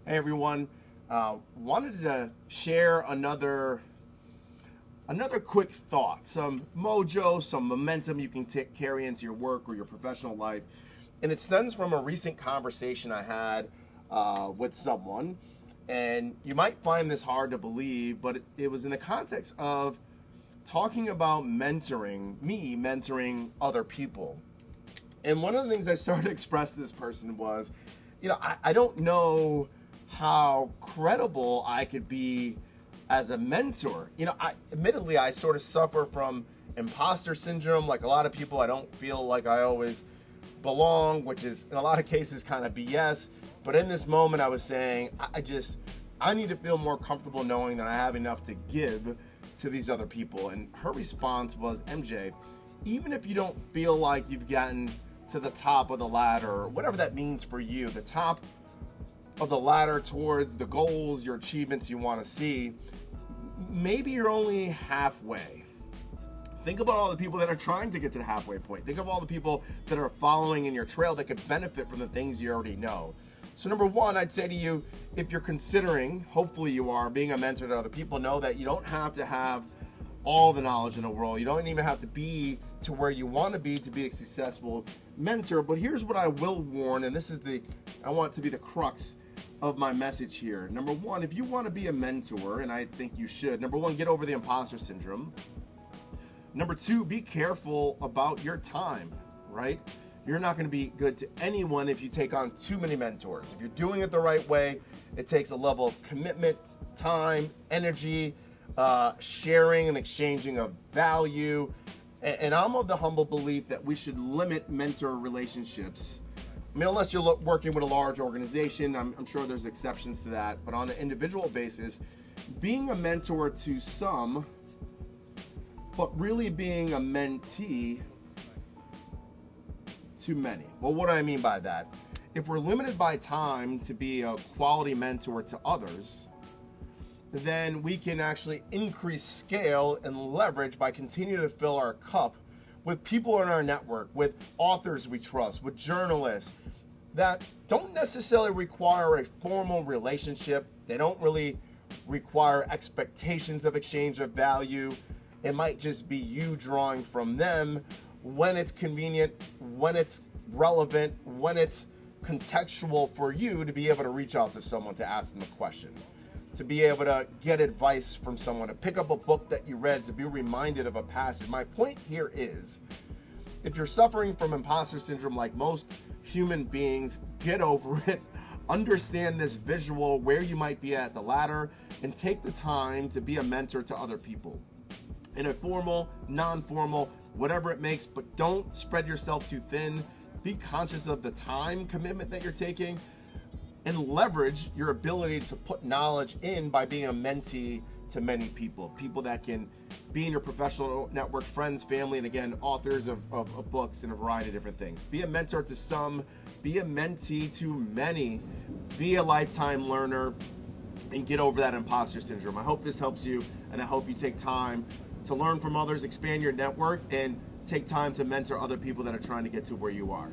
Hey everyone, wanted to share another quick thought, some mojo, some momentum you can carry into your work or your professional life. And it stems from a recent conversation I had with someone. And you might find this hard to believe, but it was in the context of talking about mentoring other people. And one of the things I started to express to this person was, I don't know how credible I could be as a mentor. Admittedly, I sort of suffer from imposter syndrome. Like a lot of people, I don't feel like I always belong, which is in a lot of cases kind of BS. But in this moment, I was saying, I need to feel more comfortable knowing that I have enough to give to these other people. And her response was, MJ, even if you don't feel like you've gotten to the top of the ladder, or whatever that means for you, the top of the ladder towards the goals, your achievements you want to see, maybe you're only halfway. Think about all the people that are trying to get to the halfway point. Think of all the people that are following in your trail that could benefit from the things you already know. So number one, I'd say to you, if you're considering, hopefully you are, being a mentor to other people, know that you don't have to have all the knowledge in the world. You don't even have to be to where you want to be a successful mentor. But here's what I will warn, and I want it to be the crux of my message here. Number one, if you want to be a mentor, and I think you should, number one, get over the imposter syndrome. Number two, be careful about your time, right? You're not going to be good to anyone if you take on too many mentors. If you're doing it the right way, it takes a level of commitment, time, energy, sharing and exchanging of value. And I'm of the humble belief that we should limit mentor relationships. I mean, unless you're working with a large organization, I'm sure there's exceptions to that. But on an individual basis, being a mentor to some, but really being a mentee to many. Well, what do I mean by that? If we're limited by time to be a quality mentor to others, then we can actually increase scale and leverage by continuing to fill our cup with people in our network, with authors we trust, with journalists that don't necessarily require a formal relationship. They don't really require expectations of exchange of value. It might just be you drawing from them when it's convenient, when it's relevant, when it's contextual for you to be able to reach out to someone to ask them a question, to be able to get advice from someone, to pick up a book that you read, to be reminded of a passage. My point here is, if you're suffering from imposter syndrome like most human beings, get over it. Understand this visual, where you might be at the ladder, and take the time to be a mentor to other people. In a formal, non-formal, whatever it makes, but don't spread yourself too thin. Be conscious of the time commitment that you're taking, and leverage your ability to put knowledge in by being a mentee to many people that can be in your professional network, friends, family, and again, authors of books and a variety of different things. Be a mentor to some, be a mentee to many, be a lifetime learner, and get over that imposter syndrome. I hope this helps you, and I hope you take time to learn from others, expand your network, and take time to mentor other people that are trying to get to where you are.